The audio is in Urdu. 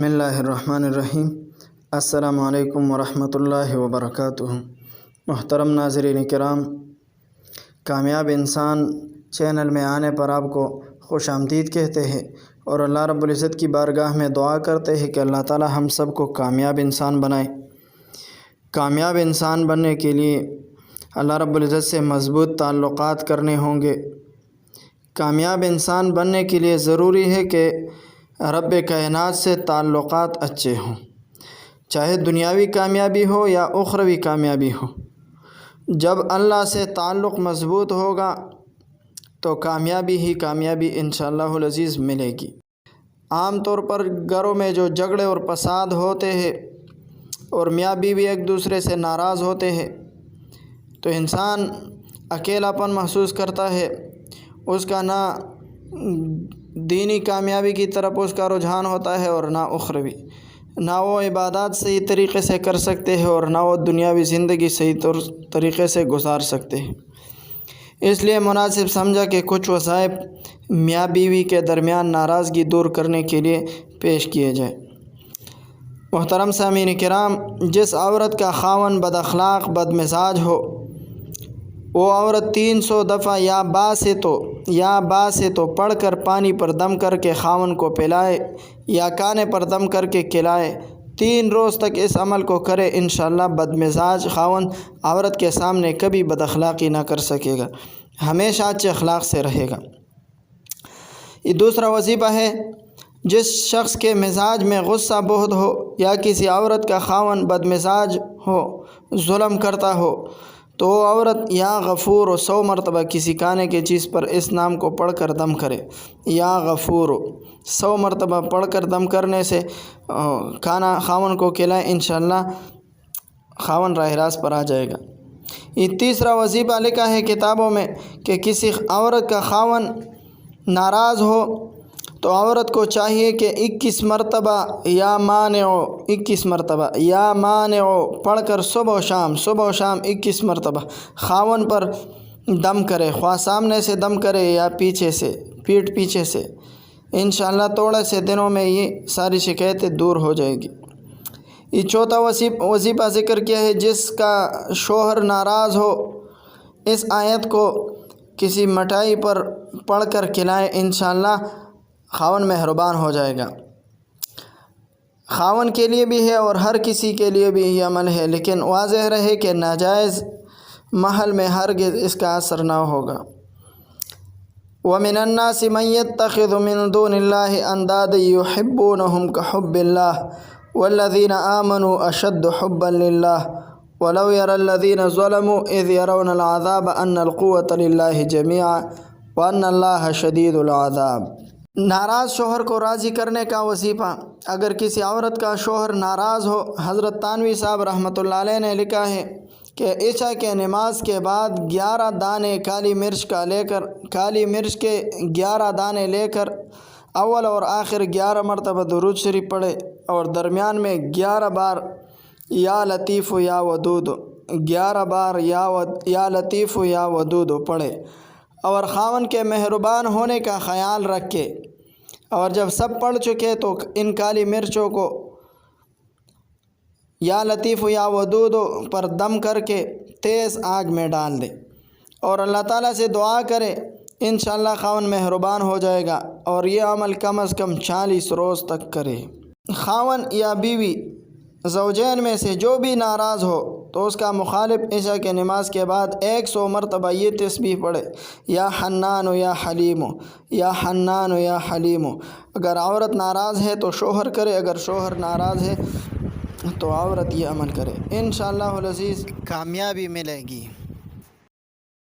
بسم اللہ الرحمن الرحیم۔ السلام علیکم ورحمۃ اللہ وبرکاتہ۔ محترم ناظرین کرام، کامیاب انسان چینل میں آنے پر آپ کو خوش آمدید کہتے ہیں اور اللہ رب العزت کی بارگاہ میں دعا کرتے ہیں کہ اللہ تعالی ہم سب کو کامیاب انسان بنائے۔ کامیاب انسان بننے کے لیے اللہ رب العزت سے مضبوط تعلقات کرنے ہوں گے۔ کامیاب انسان بننے کے لیے ضروری ہے کہ رب کائنات سے تعلقات اچھے ہوں، چاہے دنیاوی کامیابی ہو یا اخروی کامیابی ہو۔ جب اللہ سے تعلق مضبوط ہوگا تو کامیابی ہی کامیابی انشاءاللہ العزیز ملے گی۔ عام طور پر گھروں میں جو جھگڑے اور پسند ہوتے ہیں اور میاں بیوی ایک دوسرے سے ناراض ہوتے ہیں تو انسان اکیلاپن محسوس کرتا ہے، اس کا نہ دینی کامیابی کی طرف اس کا رجحان ہوتا ہے اور نہ اخروی، نہ وہ عبادات صحیح طریقے سے کر سکتے ہیں اور نہ وہ دنیاوی زندگی صحیح طریقے سے گزار سکتے ہیں۔ اس لیے مناسب سمجھا کہ کچھ وظائف میاں بیوی کے درمیان ناراضگی دور کرنے کے لیے پیش کیے جائیں۔ محترم سامعین کرام، جس عورت کا خاوند بد اخلاق بد مزاج ہو، وہ عورت 300 دفعہ یا با سے تو پڑھ کر پانی پر دم کر کے خاوند کو پلائے یا کانے پر دم کر کے کھلائے، 3 روز تک اس عمل کو کرے، انشاءاللہ بد مزاج خاوند عورت کے سامنے کبھی بد اخلاقی نہ کر سکے گا، ہمیشہ اچھے اخلاق سے رہے گا۔ یہ دوسرا وظیفہ ہے، جس شخص کے مزاج میں غصہ بہت ہو یا کسی عورت کا خاوند بد مزاج ہو، ظلم کرتا ہو، تو وہ عورت یا غفور 100 مرتبہ کسی کھانے کی چیز پر اس نام کو پڑھ کر دم کرے، یا غفور 100 مرتبہ پڑھ کر دم کرنے سے کھانا خاوند کو کھلائے، انشاءاللہ خاوند راہ راست پر آ جائے گا۔ یہ تیسرا وظیفہ لکھا ہے کتابوں میں کہ کسی عورت کا خاوند ناراض ہو تو عورت کو چاہیے کہ 21 مرتبہ یا مانعو پڑھ کر صبح و شام 21 مرتبہ خاوند پر دم کرے، خواہ سامنے سے دم کرے یا پیچھے سے، پیٹھ پیچھے سے، انشاءاللہ تھوڑے سے دنوں میں یہ ساری شکایتیں دور ہو جائے گی۔ یہ چوتھا وظیفہ ذکر کیا ہے، جس کا شوہر ناراض ہو، اس آیت کو کسی مٹھائی پر پڑھ کر کھلائے، انشاءاللہ خاوند مہربان ہو جائے گا۔ خاوند کے لیے بھی ہے اور ہر کسی کے لیے بھی یہ عمل ہے، لیکن واضح رہے کہ ناجائز محل میں ہرگز اس کا اثر نہ ہوگا۔ وَمِنَ النَّاسِ مَن يَتَّخِذُ مِن دُونِ اللَّهِ أَندَادًا يُحِبُّونَهُمْ كَحُبِّ اللَّهِ وَالَّذِينَ آمَنُوا أَشَدُّ حُبًّا لِلَّهِ وَلَوْ يَرَى الَّذِينَ ظَلَمُوا إِذْ يَرَوْنَ الْعَذَابَ أَنَّ الْقُوَّةَ لِلَّهِ جَمِيعًا وَأَنَّ اللَّهَ شَدِيدُ الْعَذَابِ۔ ناراض شوہر کو راضی کرنے کا وظیفہ۔ اگر کسی عورت کا شوہر ناراض ہو، حضرت تانوی صاحب رحمۃ اللہ علیہ نے لکھا ہے کہ عشاء کے نماز کے بعد 11 دانے کالی مرچ کے 11 دانے لے کر اول اور آخر 11 مرتبہ درود شریف پڑھے اور درمیان میں 11 بار یا لطیف یا ودود 11 بار یا لطیف یا ودود پڑھے اور خاوند کے مہربان ہونے کا خیال رکھے، اور جب سب پڑھ چکے تو ان کالی مرچوں کو یا لطیف یا ودود پر دم کر کے تیز آگ میں ڈال دے اور اللہ تعالیٰ سے دعا کرے، انشاءاللہ خاوند مہربان ہو جائے گا، اور یہ عمل کم از کم 40 روز تک کرے۔ خاوند یا بیوی زوجین میں سے جو بھی ناراض ہو تو اس کا مخالف عشاء کے نماز کے بعد 100 مرتبہ یہ تسبیح پڑھے، یا حنان یا حلیم، یا حنان یا حلیم۔ اگر عورت ناراض ہے تو شوہر کرے، اگر شوہر ناراض ہے تو عورت یہ عمل کرے، انشاءاللہ العزیز کامیابی ملے گی۔